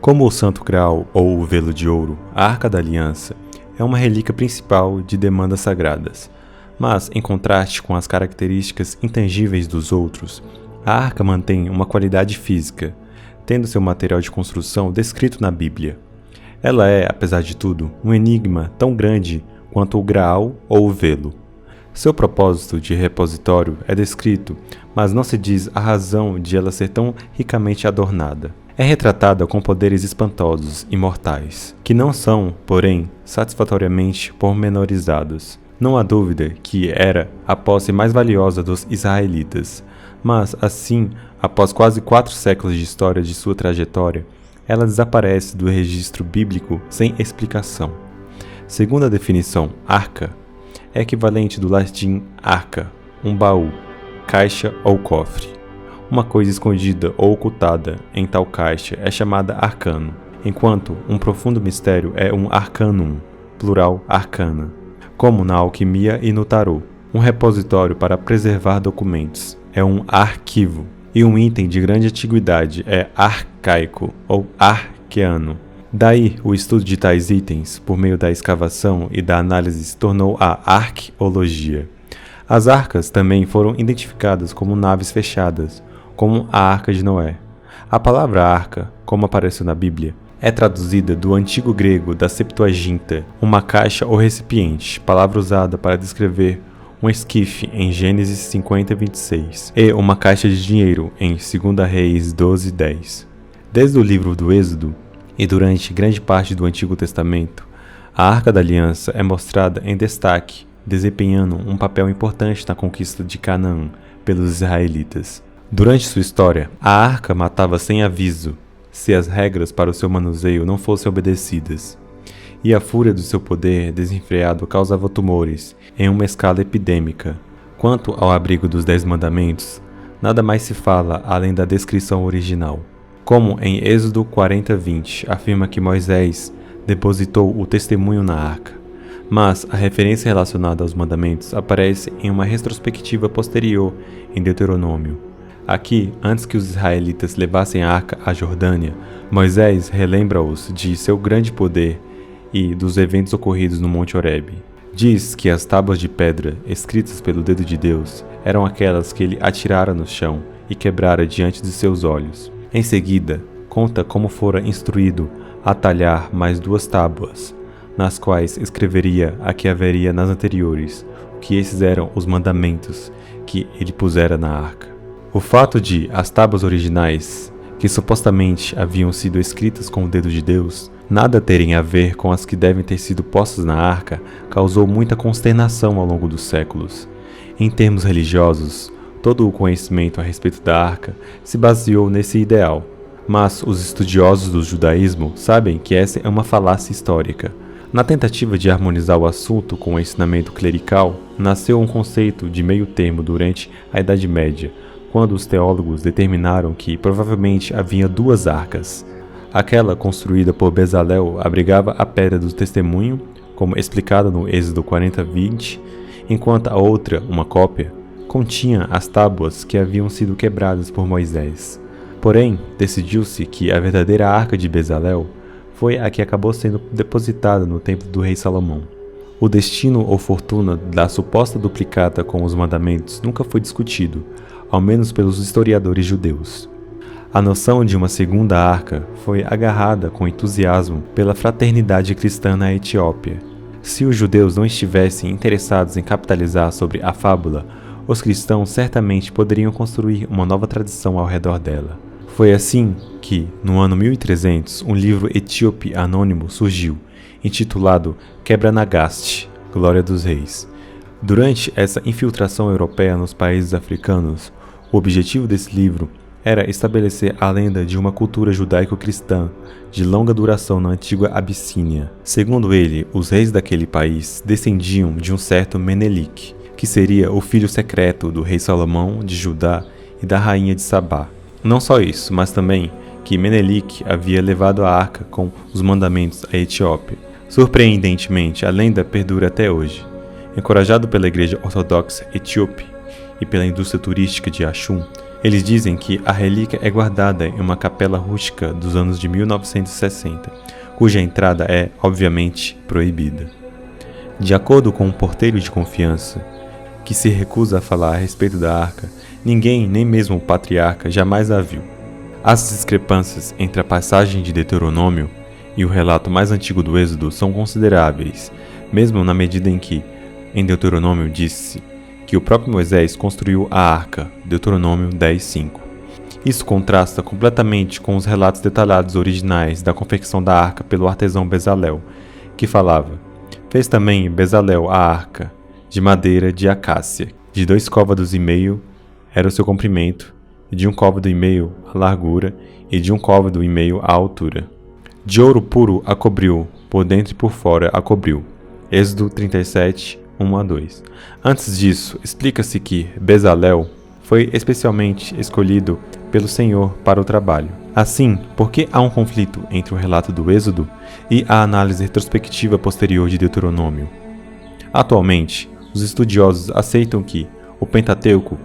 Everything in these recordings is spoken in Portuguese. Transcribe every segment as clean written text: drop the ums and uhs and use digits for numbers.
Como o Santo Graal ou o Velo de Ouro, a Arca da Aliança é uma relíquia principal de demandas sagradas, mas, em contraste com as características intangíveis dos outros, a arca mantém uma qualidade física, tendo seu material de construção descrito na Bíblia. Ela é, apesar de tudo, um enigma tão grande quanto o Graal ou o Velo. Seu propósito de repositório é descrito, mas não se diz a razão de ela ser tão ricamente adornada. É retratada com poderes espantosos e mortais, que não são, porém, satisfatoriamente pormenorizados. Não há dúvida que era a posse mais valiosa dos israelitas, mas, assim, após quase 4 séculos de história de sua trajetória, ela desaparece do registro bíblico sem explicação. Segundo a definição, arca é equivalente do latim arca, um baú, caixa ou cofre. Uma coisa escondida ou ocultada em tal caixa é chamada arcano, enquanto um profundo mistério é um arcanum, plural arcana, como na alquimia e no tarô. Um repositório para preservar documentos é um arquivo, e um item de grande antiguidade é arcaico ou arqueano. Daí, o estudo de tais itens, por meio da escavação e da análise, se tornou a arqueologia. As arcas também foram identificadas como naves fechadas, como a Arca de Noé. A palavra arca, como apareceu na Bíblia, é traduzida do antigo grego da Septuaginta, uma caixa ou recipiente, palavra usada para descrever um esquife em Gênesis 50:26, e uma caixa de dinheiro em 2 Reis 12:10. Desde o livro do Êxodo, e durante grande parte do Antigo Testamento, a Arca da Aliança é mostrada em destaque, desempenhando um papel importante na conquista de Canaã pelos israelitas. Durante sua história, a arca matava sem aviso, se as regras para o seu manuseio não fossem obedecidas, e a fúria do seu poder desenfreado causava tumores em uma escala epidêmica. Quanto ao abrigo dos 10 mandamentos, nada mais se fala além da descrição original. Como em Êxodo 40:20 afirma que Moisés depositou o testemunho na arca, mas a referência relacionada aos mandamentos aparece em uma retrospectiva posterior em Deuteronômio. Aqui, antes que os israelitas levassem a arca à Jordânia, Moisés relembra-os de seu grande poder e dos eventos ocorridos no Monte Horebe. Diz que as tábuas de pedra, escritas pelo dedo de Deus, eram aquelas que ele atirara no chão e quebrara diante de seus olhos. Em seguida, conta como fora instruído a talhar mais 2 tábuas, nas quais escreveria a que haveria nas anteriores, que esses eram os mandamentos que ele pusera na arca. O fato de as tábuas originais, que supostamente haviam sido escritas com o dedo de Deus, nada terem a ver com as que devem ter sido postas na arca, causou muita consternação ao longo dos séculos. Em termos religiosos, todo o conhecimento a respeito da arca se baseou nesse ideal, mas os estudiosos do judaísmo sabem que essa é uma falácia histórica. Na tentativa de harmonizar o assunto com o ensinamento clerical, nasceu um conceito de meio termo durante a Idade Média, quando os teólogos determinaram que provavelmente havia 2 arcas. Aquela construída por Bezalel abrigava a pedra do testemunho, como explicado no Êxodo 40:20, enquanto a outra, uma cópia, continha as tábuas que haviam sido quebradas por Moisés. Porém, decidiu-se que a verdadeira arca de Bezalel foi a que acabou sendo depositada no templo do rei Salomão. O destino ou fortuna da suposta duplicata com os mandamentos nunca foi discutido, ao menos pelos historiadores judeus. A noção de uma segunda arca foi agarrada com entusiasmo pela fraternidade cristã na Etiópia. Se os judeus não estivessem interessados em capitalizar sobre a fábula, os cristãos certamente poderiam construir uma nova tradição ao redor dela. Foi assim que, no ano 1300, um livro etíope anônimo surgiu, intitulado Quebra-Nagast, Glória dos Reis. Durante essa infiltração europeia nos países africanos, o objetivo desse livro era estabelecer a lenda de uma cultura judaico-cristã de longa duração na antiga Abissínia. Segundo ele, os reis daquele país descendiam de um certo Menelik, que seria o filho secreto do rei Salomão de Judá e da rainha de Sabá. Não só isso, mas também que Menelik havia levado a arca com os mandamentos à Etiópia. Surpreendentemente, a lenda perdura até hoje. Encorajado pela Igreja Ortodoxa Etíope e pela indústria turística de Axum, Eles dizem que a relíquia é guardada em uma capela rústica dos anos de 1960, cuja entrada é, obviamente, proibida. De acordo com um porteiro de confiança, que se recusa a falar a respeito da arca, ninguém, nem mesmo o patriarca, jamais a viu. As discrepâncias entre a passagem de Deuteronômio e o relato mais antigo do Êxodo são consideráveis, mesmo na medida em que, em Deuteronômio, disse que o próprio Moisés construiu a arca, Deuteronômio 10:5. Isso contrasta completamente com os relatos detalhados originais da confecção da arca pelo artesão Bezalel, que falava: fez também Bezalel a arca, de madeira de acácia, de 2,5 côvados era o seu comprimento, e de 1,5 côvado a largura, e de 1,5 côvado a altura. De ouro puro a cobriu, por dentro e por fora a cobriu. Êxodo 37, 1-2. Antes disso, explica-se que Bezalel foi especialmente escolhido pelo Senhor para o trabalho. Assim, por que há um conflito entre o relato do Êxodo e a análise retrospectiva posterior de Deuteronômio? Atualmente, os estudiosos aceitam que o Pentateuco,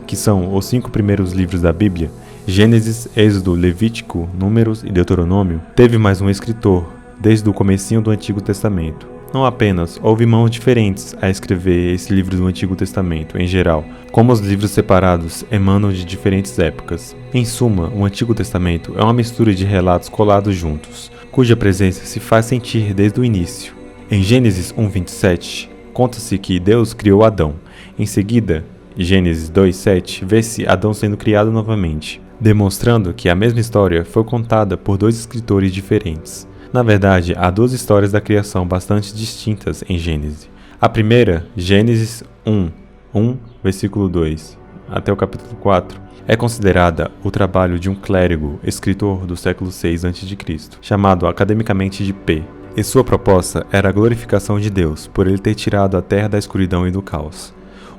que são os 5 primeiros livros da Bíblia, Gênesis, Êxodo, Levítico, Números e Deuteronômio, teve mais um escritor desde o comecinho do Antigo Testamento. Não apenas houve mãos diferentes a escrever esse livro do Antigo Testamento, em geral, como os livros separados emanam de diferentes épocas. Em suma, o Antigo Testamento é uma mistura de relatos colados juntos, cuja presença se faz sentir desde o início. Em Gênesis 1:27, conta-se que Deus criou Adão. Em seguida, Gênesis 2:7, vê-se Adão sendo criado novamente, demonstrando que a mesma história foi contada por 2 escritores diferentes. Na verdade, há 2 histórias da criação bastante distintas em Gênesis. A primeira, Gênesis 1, versículo 2, até o capítulo 4, é considerada o trabalho de um clérigo, escritor do século 6 a.C., chamado academicamente de P. E sua proposta era a glorificação de Deus, por ele ter tirado a terra da escuridão e do caos.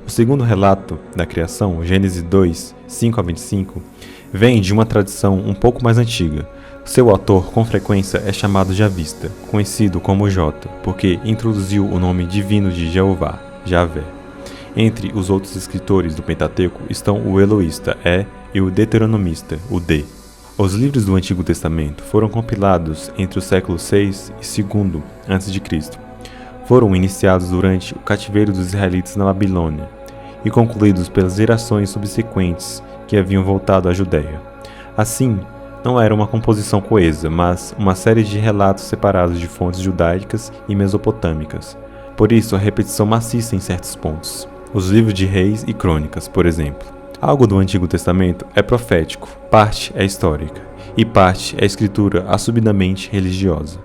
O segundo relato da criação, Gênesis 2, 5-25, vem de uma tradição um pouco mais antiga. Seu autor, com frequência, é chamado Javista, conhecido como Jota, porque introduziu o nome divino de Jeová, Javé. Entre os outros escritores do Pentateuco estão o Eloísta, E, e o Deuteronomista, o D. Os livros do Antigo Testamento foram compilados entre o século 6 e 2 a.C. Foram iniciados durante o cativeiro dos israelitas na Babilônia e concluídos pelas gerações subsequentes que haviam voltado à Judéia. Assim, não era uma composição coesa, mas uma série de relatos separados de fontes judaicas e mesopotâmicas. Por isso, a repetição maciça em certos pontos. Os livros de Reis e Crônicas, por exemplo. Algo do Antigo Testamento é profético, parte é histórica, e parte é escritura assumidamente religiosa.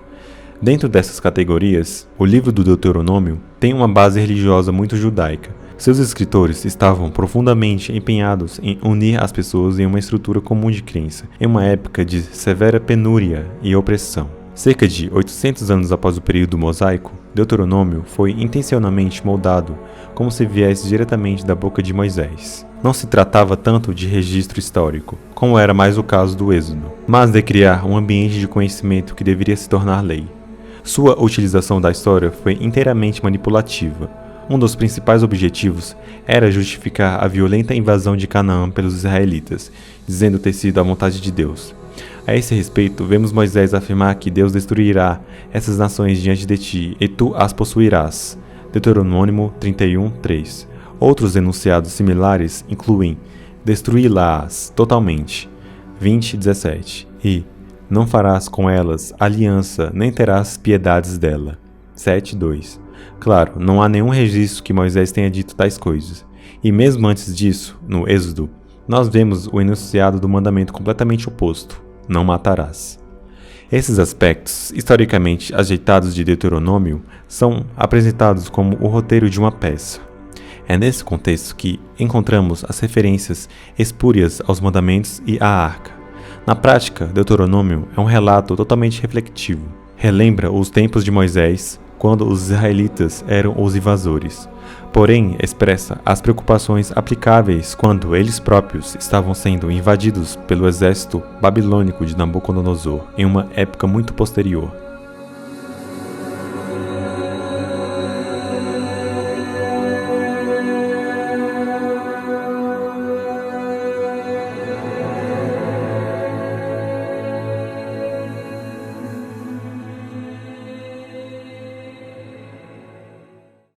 Dentro dessas categorias, o livro do Deuteronômio tem uma base religiosa muito judaica. Seus escritores estavam profundamente empenhados em unir as pessoas em uma estrutura comum de crença, em uma época de severa penúria e opressão. Cerca de 800 anos após o período mosaico, Deuteronômio foi intencionalmente moldado como se viesse diretamente da boca de Moisés. Não se tratava tanto de registro histórico, como era mais o caso do Êxodo, mas de criar um ambiente de conhecimento que deveria se tornar lei. Sua utilização da história foi inteiramente manipulativa. Um dos principais objetivos era justificar a violenta invasão de Canaã pelos israelitas, dizendo ter sido a vontade de Deus. A esse respeito, vemos Moisés afirmar que Deus destruirá essas nações diante de ti, e tu as possuirás. Deuteronômio 31:3. Outros enunciados similares incluem destruí-las totalmente, 20:17, e não farás com elas aliança, nem terás piedades dela, 7:2. Claro, não há nenhum registro que Moisés tenha dito tais coisas. E mesmo antes disso, no Êxodo, nós vemos o enunciado do mandamento completamente oposto: não matarás. Esses aspectos, historicamente ajeitados de Deuteronômio, são apresentados como o roteiro de uma peça. É nesse contexto que encontramos as referências espúrias aos mandamentos e à arca. Na prática, Deuteronômio é um relato totalmente reflexivo. Relembra os tempos de Moisés, quando os israelitas eram os invasores, porém expressa as preocupações aplicáveis quando eles próprios estavam sendo invadidos pelo exército babilônico de Nabucodonosor, em uma época muito posterior.